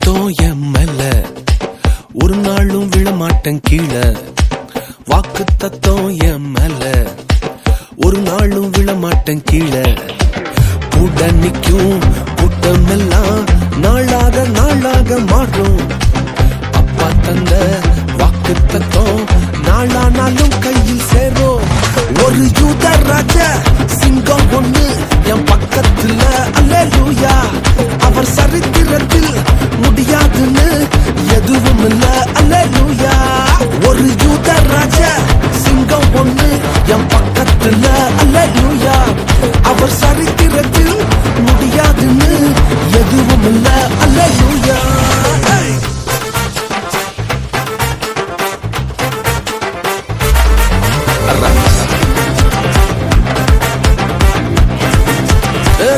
தத்தம் என் மேல ஒரு நாளும் விழமாட்டேன் கீழே. வாக்கு தத்தம் என் மேல ஒரு நாளும் விழமாட்டேன் கீழே. கூட நிக்கும் கூட்டம் எல்லாம் நாளாக நாளாக மாறும். அப்பா தந்த வாக்கு தத்தம் நாளானாலும் கையில் சேரும். ஒரு யூத ராஜ சிங்கம் ஒண்ணு என் பக்கத்துல, அல்லேலூயா. அவர் சரித்திரத்தில் முடியாதுன்னு எதுவும் இல்ல, அல்லேலூயா. ஒரு யூத ராஜ சிங்கம் ஒண்ணு என் பக்கத்துல, அல்லேலூயா. அவர் சரித்திரத்தில் முடியாதுன்னு எதுவும் இல்ல, அல்லேலூயா.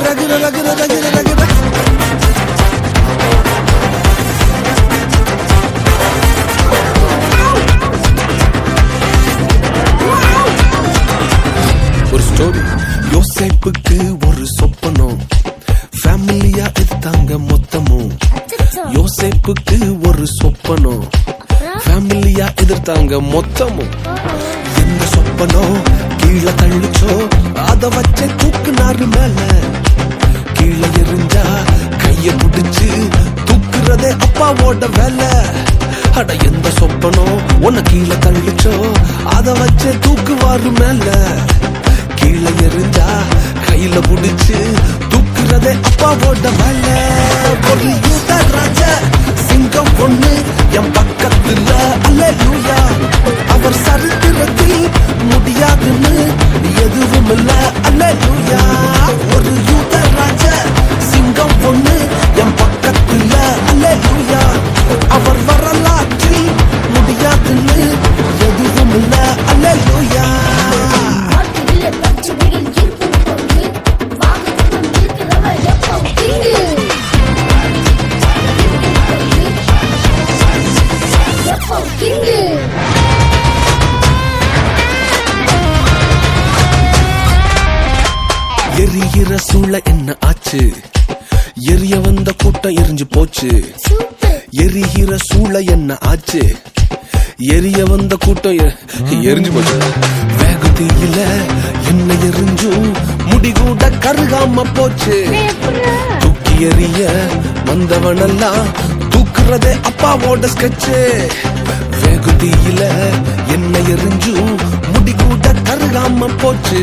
ரகுர ரகுர ரகுர ரகுர ஒரு ஸ்டோரி. யோசேப்புக்கு ஒரு சொப்பனம், ஃபேமிலியா எடுத்தாங்க மொத்தமும். யோசேப்புக்கு ஒரு சொப்பனம், ஃபேமிலியா எதிர்த்தாங்க மொத்தமும். எந்த சொப்பனம் கீழே தள்ளிச்சோ அத வச்ச தூக்குனாரு மேல. கீழே எரிஞ்சா கைய புடிச்சு தூக்குறதே அப்பாவோட வேலை. அட எந்த சொப்பனம் உன்ன கீழே தள்ளிச்சோ அத வச்ச தூக்குவாரு மேல. கீழே எரிஞ்சா கையில புடிச்சு தூக்குறதே அப்பாவோட வேலை. ஒரு யூத ராஜ சிங்கம் பொண்ணு என் பக்கத்துல, அல்லேலூயா. அவர் சரித்திரத்தில் முடியாதுன்னு எதுவும் இல்ல, அல்லேலூயா. ஒரு யூத ராஜ சிங்கம் பொண்ணு என் பக்கத்துல, அல்லேலூயா. அவர் வரலாற்றில் முடியாதுன்னு எதுவும் இல்ல, அல்லேலூயா. எரிகிற சூழ என்ன ஆச்சு? எரிய வந்த கூட்டம் எரிஞ்சு போச்சு. எரிகிற சூழ என்ன ஆச்சு? எரிய வந்த கூட்டம் எரிஞ்சு போச்சு. வேகத்தில என்ன எரிஞ்சும் முடிகூட கருகாம போச்சு. தூக்கி எறிய வந்தவனெல்லாம் தூக்குறதே அப்பாவோட ஸ்கெட்சு. வேகத்தில என்ன எரிஞ்சும் முடிகூட கருகாம போச்சு.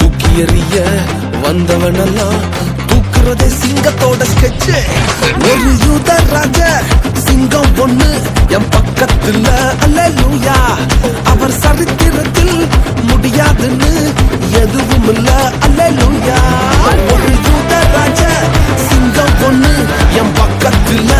தூக்கி எறிய வந்தவனெல்லாம் தூக்குறதே சிங்கத்தோட ஸ்கெட்சு. ஒரு யூத ராஜ சிங்கம் பொண்ணு என் பக்கத்துல, அல்லேலூயா. அவர் சரித்திரத்தில் முடியாதுன்னு எதுவும் இல்ல, அல்லேலூயா. ஒரு யூத ராஜ சிங்கம் பொண்ணு என் பக்கத்துல.